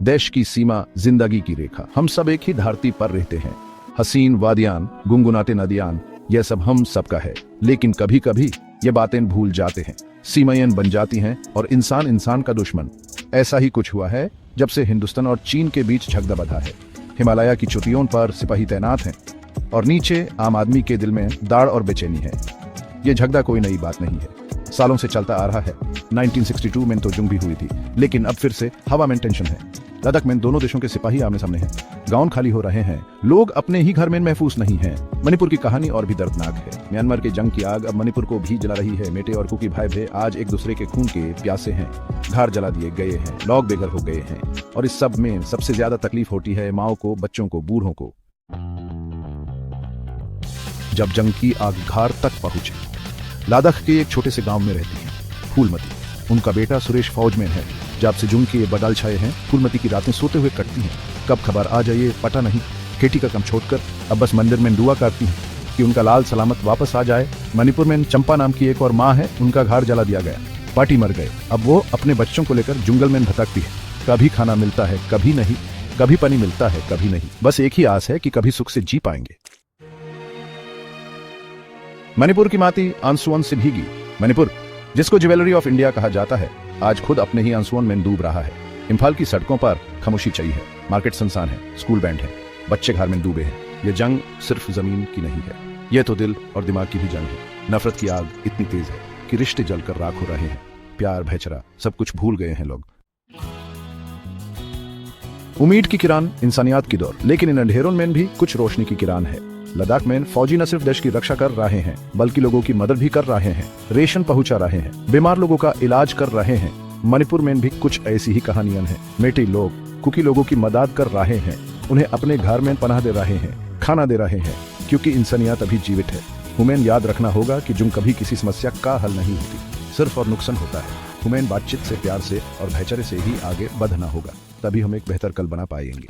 देश की सीमा, जिंदगी की रेखा, हम सब एक ही धरती पर रहते हैं। हसीन वादियान, गुनगुनाते नदियान, यह सब हम सबका है। लेकिन कभी कभी ये बातें भूल जाते हैं, सीमाएं बन जाती हैं और इंसान इंसान का दुश्मन। ऐसा ही कुछ हुआ है जब से हिंदुस्तान और चीन के बीच झगड़ा बधा है। हिमालय की चोटियों पर सिपाही तैनात हैं और नीचे आम आदमी के दिल में दाढ़ और बेचैनी है। ये झगड़ा कोई नई बात नहीं है, सालों से चलता आ रहा है। 1962 में तो जंग भी हुई थी, लेकिन अब फिर से हवा में टेंशन है। लद्दाख में दोनों देशों के सिपाही आमने सामने हैं, गांव खाली हो रहे हैं, लोग अपने ही घर में महफूज नहीं हैं। मणिपुर की कहानी और भी दर्दनाक है। म्यांमार के जंग की आग अब मणिपुर को भी जला रही है। मेटे और कुकी भाई भी आज एक दूसरे के खून के प्यासे हैं। घर जला दिए गए हैं, लोग बेघर हो गए हैं। और इस सब में सबसे ज्यादा तकलीफ होती है माओ को, बच्चों को, बूढ़ों को। जब जंग की आग घर तक पहुंचे, लद्दाख के एक छोटे से गांव में रहती है फूलमती। उनका बेटा सुरेश फौज में है। जब से जंग के बादल छाए हैं, फूलमती की रातें सोते हुए कटती हैं। कब खबर आ जाए पता नहीं। खेती का काम छोड़कर अब बस मंदिर में दुआ करती हैं कि उनका लाल सलामत वापस आ जाए। मणिपुर में चंपा नाम की एक और माँ है, उनका घर जला दिया गया, पाटी मर गए। अब वो अपने बच्चों को लेकर जंगल में भटकती है। कभी खाना मिलता है, कभी नहीं, कभी पानी मिलता है, कभी नहीं। बस एक ही आस है कि कभी सुख से जी पाएंगे। मणिपुर की माटी आंसुओं से भीगी। मणिपुर, जिसको ज्वेलरी ऑफ इंडिया कहा जाता है, आज खुद अपने ही आंसुओं में डूब रहा है। इम्फाल की सड़कों पर खामोशी छाई है, मार्केट सुनसान है, स्कूल बैंड है, बच्चे घर में डूबे हैं। यह जंग सिर्फ जमीन की नहीं है, यह तो दिल और दिमाग की भी जंग है। नफरत की आग इतनी तेज है कि रिश्ते जलकर राख हो रहे हैं। प्यार, भाईचारा, सब कुछ भूल गए हैं लोग। उम्मीद की किरण, इंसानियत की दौर, लेकिन इन अंधेरों में भी कुछ रोशनी की किरण है। लद्दाख में फौजी न सिर्फ देश की रक्षा कर रहे हैं, बल्कि लोगों की मदद भी कर रहे हैं, रेशन पहुंचा रहे हैं, बीमार लोगों का इलाज कर रहे हैं। मणिपुर में भी कुछ ऐसी ही कहानियां हैं। मेटे लोग कुकी लोगों की मदद कर रहे हैं, उन्हें अपने घर में पनाह दे रहे हैं, खाना दे रहे हैं, क्योंकि इंसानियत अभी जीवित है। हमें याद रखना होगा कि जंग कभी किसी समस्या का हल नहीं होती, सिर्फ और नुकसान होता है। हमें बातचीत से, प्यार से और भाईचारे से ही आगे बढ़ना होगा, तभी हम एक बेहतर कल बना पाएंगे।